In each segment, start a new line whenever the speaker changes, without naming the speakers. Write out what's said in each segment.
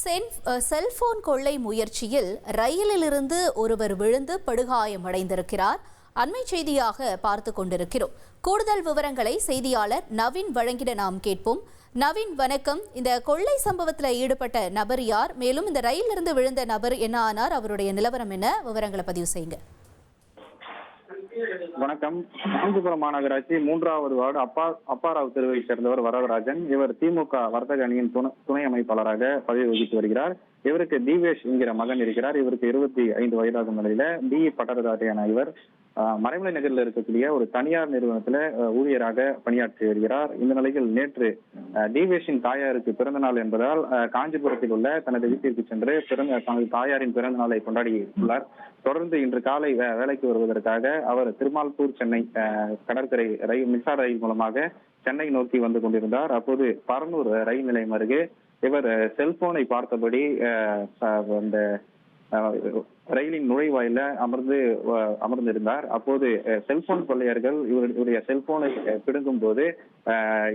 Cellphone கொள்ளை முயற்சியில் ரயிலிலிருந்து ஒருவர் விழுந்து படுகாயமடைந்திருக்கிறார். அண்மை செய்தியாக பார்த்து கொண்டிருக்கிறோம். கூடுதல் விவரங்களை செய்தியாளர் நவீன் வழங்கிட நாம் கேட்போம். நவீன், வணக்கம். இந்த கொள்ளை சம்பவத்தில் ஈடுபட்ட நபர் யார்? மேலும் இந்த ரயிலிருந்து விழுந்த நபர் என்ன ஆனார்? அவருடைய நிலவரம் என்ன? விவரங்களை பதிவு செய்யுங்க.
வணக்கம். காஞ்சிபுரம் மாநகராட்சி 3வது வார்டு அப்பாராவ் தெருவை சேர்ந்தவர் வரதராஜன். இவர் திமுக வர்த்தக அணியின் துணை அமைப்பாளராக பதவி வகித்து வருகிறார். இவருக்கு தீவேஷ் என்கிற மகன் இருக்கிறார். இவருக்கு 25 வயதாகும் நிலையில பிஇ பட்டதாரியான இவர் மறைமலை நகரில் இருக்கக்கூடிய ஒரு தனியார் நிறுவனத்துல ஊழியராக பணியாற்றி வருகிறார். இந்த நிலையில் நேற்று தீவேஷின் தாயாருக்கு பிறந்த நாள் என்பதால் காஞ்சிபுரத்தில் உள்ள தனது வீட்டிற்கு சென்று தனது தாயாரின் பிறந்த நாளை கொண்டாடியுள்ளார். தொடர்ந்து இன்று காலை வேலைக்கு வருவதற்காக அவர் திருமால்பூர் சென்னை கடற்கரை மின்சார ரயில் மூலமாக சென்னை நோக்கி வந்து கொண்டிருந்தார். அப்போது பரனூர் ரயில் நிலையம் அருகே இவர் செல்போனை பார்த்தபடி அந்த ரயிலின் நுழைவாயில அமர்ந்திருந்தார். அப்போது செல்போன் கொள்ளையர்கள் இவருடைய செல்போனை பிடுங்கும் போது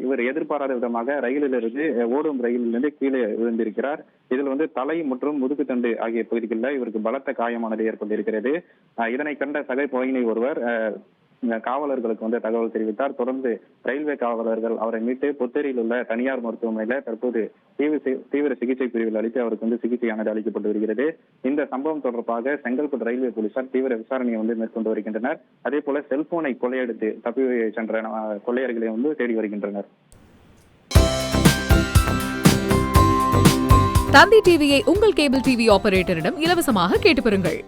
இவர் எதிர்பாராத விதமாக ரயிலிலிருந்து ஓடும் ரயிலிலிருந்து கீழே விழுந்திருக்கிறார். இதில் தலை மற்றும் முதுகுத்தண்டு ஆகிய பகுதிகளில் இவருக்கு பலத்த காயமானது ஏற்பட்டிருக்கிறது. இதனை கண்ட சக பயணி ஒருவர் காவலர்களுக்கு தகவல் தெரிவித்தார். தொடர்ந்து ரயில்வே காவலர்கள் அவரை மீட்டு புத்தேரியில் உள்ள தனியார் மருத்துவமனையில தற்போது தீவிர சிகிச்சை பிரிவில் அளித்து அவருக்கு சிகிச்சையானது அளிக்கப்பட்டு வருகிறது. இந்த சம்பவம் தொடர்பாக செங்கல்பட்டு ரயில்வே போலீசார் தீவிர விசாரணையை மேற்கொண்டு வருகின்றனர். அதே போல செல்போனை கொள்ளையடித்து தப்பி சென்ற கொள்ளையர்களை தேடி வருகின்றனர்.
தந்தி டிவியை உங்கள் கேபிள் டிவி ஆபரேட்டரிடம் இலவசமாக கேட்டு பெறுங்கள்.